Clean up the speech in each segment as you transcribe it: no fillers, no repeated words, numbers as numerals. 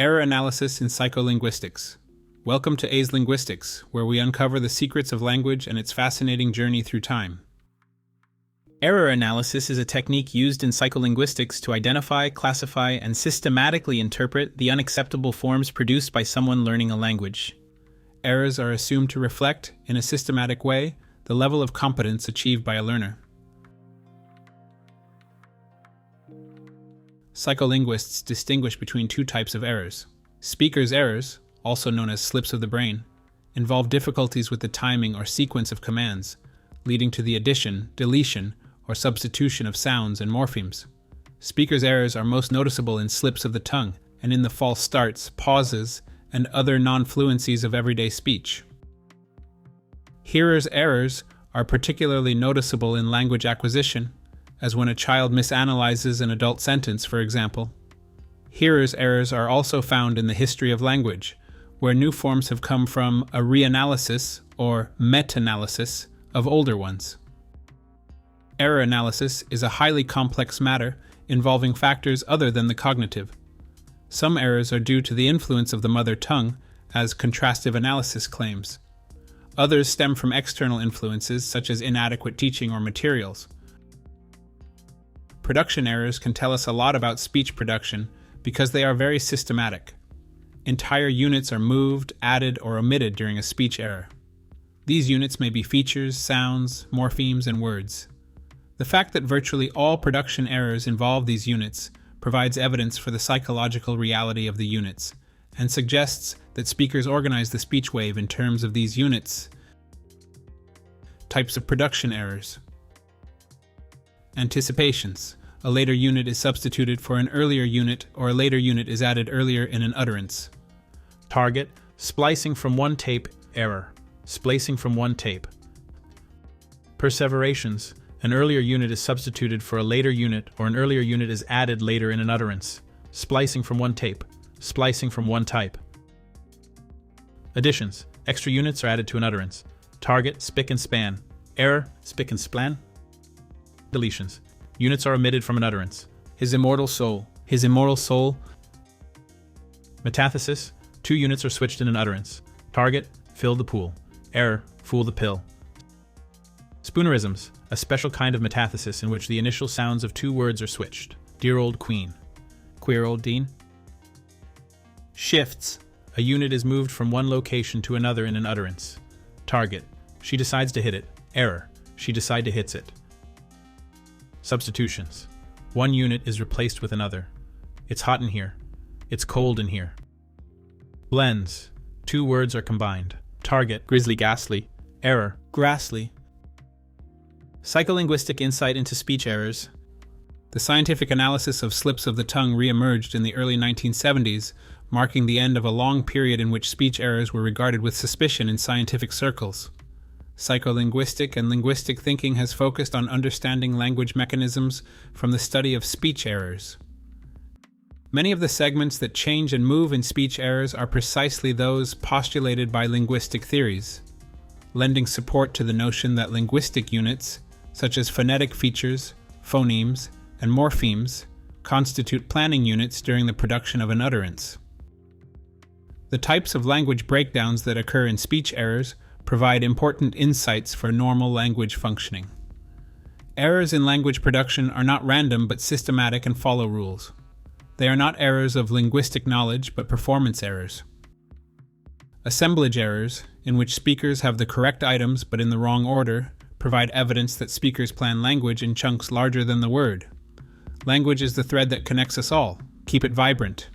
Error Analysis in Psycholinguistics. Welcome to A's Linguistics, where we uncover the secrets of language and its fascinating journey through time. Error analysis is a technique used in psycholinguistics to identify, classify, and systematically interpret the unacceptable forms produced by someone learning a language. Errors are assumed to reflect, in a systematic way, the level of competence achieved by a learner. Psycholinguists distinguish between two types of errors. Speaker's errors, also known as slips of the brain, involve difficulties with the timing or sequence of commands, leading to the addition, deletion, or substitution of sounds and morphemes. Speaker's errors are most noticeable in slips of the tongue and in the false starts, pauses, and other non-fluencies of everyday speech. Hearer's errors are particularly noticeable in language acquisition, as when a child misanalyzes an adult sentence, for example. Hearer's errors are also found in the history of language, where new forms have come from a reanalysis or meta-analysis of older ones. Error analysis is a highly complex matter involving factors other than the cognitive. Some errors are due to the influence of the mother tongue, as contrastive analysis claims. Others stem from external influences such as inadequate teaching or materials. Production errors can tell us a lot about speech production because they are very systematic. Entire units are moved, added, or omitted during a speech error. These units may be features, sounds, morphemes, and words. The fact that virtually all production errors involve these units provides evidence for the psychological reality of the units and suggests that speakers organize the speech wave in terms of these units. Types of production errors. Anticipations. A later unit is substituted for an earlier unit, or a later unit is added earlier in an utterance. Target. Splicing from one tape. Error. Splicing from one tape. Perseverations. An earlier unit is substituted for a later unit, or an earlier unit is added later in an utterance. Splicing from one tape. Splicing from one type. Additions. Extra units are added to an utterance. Target. Spick and span. Error. Spick and span. Deletions. Units are omitted from an utterance. His immortal soul. His immortal soul. Metathesis. Two units are switched in an utterance. Target. Fill the pool. Error. Fool the pill. Spoonerisms. A special kind of metathesis in which the initial sounds of two words are switched. Dear old queen. Queer old dean. Shifts. A unit is moved from one location to another in an utterance. Target. She decides to hit it. Error. She decide to hits it. Substitutions. One unit is replaced with another. It's hot in here. It's cold in here. Blends. Two words are combined. Target. Grizzly ghastly. Error. Grassly. Psycholinguistic insight into speech errors. The scientific analysis of slips of the tongue re-emerged in the early 1970s, marking the end of a long period in which speech errors were regarded with suspicion in scientific circles. Psycholinguistic and linguistic thinking has focused on understanding language mechanisms from the study of speech errors. Many of the segments that change and move in speech errors are precisely those postulated by linguistic theories, lending support to the notion that linguistic units, such as phonetic features, phonemes, and morphemes, constitute planning units during the production of an utterance. The types of language breakdowns that occur in speech errors provide important insights for normal language functioning. Errors in language production are not random but systematic and follow rules. They are not errors of linguistic knowledge but performance errors. Assemblage errors, in which speakers have the correct items but in the wrong order, provide evidence that speakers plan language in chunks larger than the word. Language is the thread that connects us all. Keep it vibrant.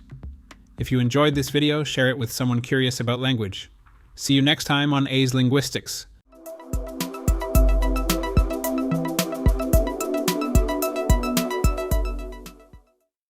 If you enjoyed this video, share it with someone curious about language. See you next time on A's Linguistics,